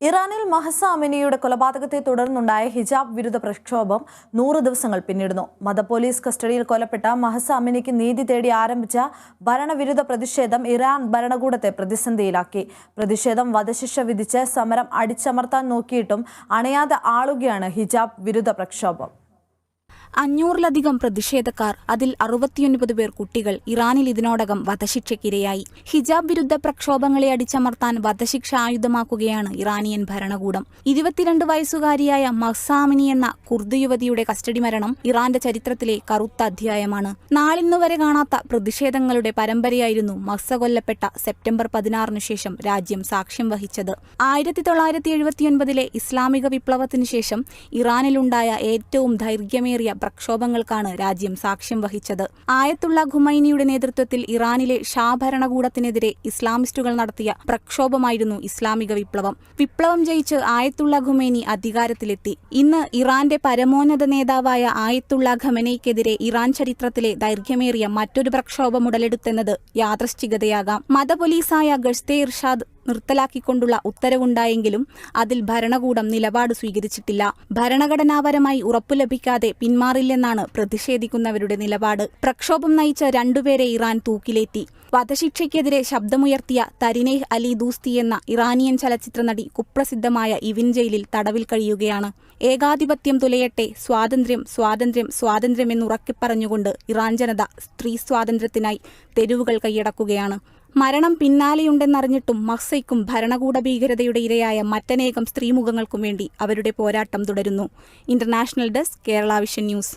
ഇറാനിൽ മഹ്സ അമിനിയുടെ കൊലപാതകത്തെ തുടർന്നുണ്ടായ ഹിജാബ് വിരുദ്ധ പ്രക്ഷോഭം 100 ദിവസങ്ങൾ പിന്നിടുന്നു. മതപോലീസ് കസ്റ്റഡിയിൽ കൊല്ലപ്പെട്ട മഹ്സ അമിനിക്ക് നീതി തേടി ആരംഭിച്ച ഭരണവിരുദ്ധ പ്രതിഷേധം ഇറാൻ ഭരണകൂടത്തെ പ്രതിസന്ധിയിലാക്കി. പ്രതിഷേധം വധശിക്ഷ വിധിച്ച് സമരം അടിച്ചമർത്താൻ നോക്കിയിട്ടും അണയാതെ ആളുകയാണ് ഹിജാബ് വിരുദ്ധ പ്രക്ഷോഭം. 500-ലധികം പ്രതിഷേധക്കാർ, അതിൽ 69 പേർ കുട്ടികൾ, ഇറാനിൽ ഇതിനോടകം വധശിക്ഷയ്ക്കിരയായി. ഹിജാബ് വിരുദ്ധ പ്രക്ഷോഭങ്ങളെ അടിച്ചമർത്താൻ വധശിക്ഷ ആയുധമാക്കുകയാണ് ഇറാനിയൻ ഭരണകൂടം. 22 വയസ്സുകാരിയായ മഹ്സ അമിനി എന്ന കുർദ് യുവതിയുടെ കസ്റ്റഡി മരണം ഇറാന്റെ ചരിത്രത്തിലെ കറുത്ത അധ്യായമാണ്. നാളിന്നുവരെ കാണാത്ത പ്രതിഷേധങ്ങളുടെ പരമ്പരയായിരുന്നു മഹ്സ കൊല്ലപ്പെട്ട സെപ്റ്റംബർ 16 ശേഷം രാജ്യം സാക്ഷ്യം വഹിച്ചത്. 1979-ലെ ഇസ്ലാമിക വിപ്ലവത്തിനു ശേഷം ഇറാനിലുണ്ടായ ഏറ്റവും ദൈർഘ്യമേറിയ പ്രക്ഷോഭങ്ങൾക്കാണ് രാജ്യം സാക്ഷ്യം വഹിച്ചത്. ആയത്തുള്ള ഖുമൈനിയുടെ നേതൃത്വത്തിൽ ഇറാനിലെ ഷാ ഭരണകൂടത്തിനെതിരെ ഇസ്ലാമിസ്റ്റുകൾ നടത്തിയ പ്രക്ഷോഭമായിരുന്നു ഇസ്ലാമിക വിപ്ലവം. വിപ്ലവം ജയിച്ച് ആയത്തുള്ള ഖുമൈനി അധികാരത്തിലെത്തി. ഇന്ന് ഇറാന്റെ പരമോന്നത നേതാവായ ആയത്തുള്ള ഖമനയ്ക്കെതിരെ ഇറാൻ ചരിത്രത്തിലെ ദൈർഘ്യമേറിയ മറ്റൊരു പ്രക്ഷോഭം ഉടലെടുത്തെന്നത് യാദൃശ്ചികതയാകാം. മതപോലീസായ ഗഷ്തെ ഇർഷാദ് നിർത്തലാക്കിക്കൊണ്ടുള്ള ഉത്തരവുണ്ടായെങ്കിലും അതിൽ ഭരണകൂടം നിലപാട് സ്വീകരിച്ചിട്ടില്ല. ഭരണഘടനാപരമായി ഉറപ്പു ലഭിക്കാതെ പിന്മാറില്ലെന്നാണ് പ്രതിഷേധിക്കുന്നവരുടെ നിലപാട്. പ്രക്ഷോഭം നയിച്ച 2 പേരെ ഇറാൻ തൂക്കിലേറ്റി. വധശിക്ഷയ്ക്കെതിരെ ശബ്ദമുയർത്തിയ തരിനേഹ് അലി ദൂസ്തി എന്ന ഇറാനിയൻ ചലച്ചിത്ര നടി കുപ്രസിദ്ധമായ ഇവിൻ ജയിലിൽ തടവിൽ കഴിയുകയാണ്. ഏകാധിപത്യം തുലയട്ടെ, സ്വാതന്ത്ര്യം സ്വാതന്ത്ര്യം സ്വാതന്ത്ര്യം എന്നുറക്കെ പറഞ്ഞുകൊണ്ട് ഇറാൻ ജനത സ്ത്രീ സ്വാതന്ത്ര്യത്തിനായി തെരുവുകൾ കൈയടക്കുകയാണ്. മരണം പിന്നാലെയുണ്ടെന്നറിഞ്ഞിട്ടും മഹ്സയ്ക്കും ഭരണകൂട ഭീകരതയുടെ ഇരയായ മറ്റനേകം സ്ത്രീമുഖങ്ങൾക്കും വേണ്ടി അവരുടെ പോരാട്ടം തുടരുന്നു. International desk, Kerala vision news.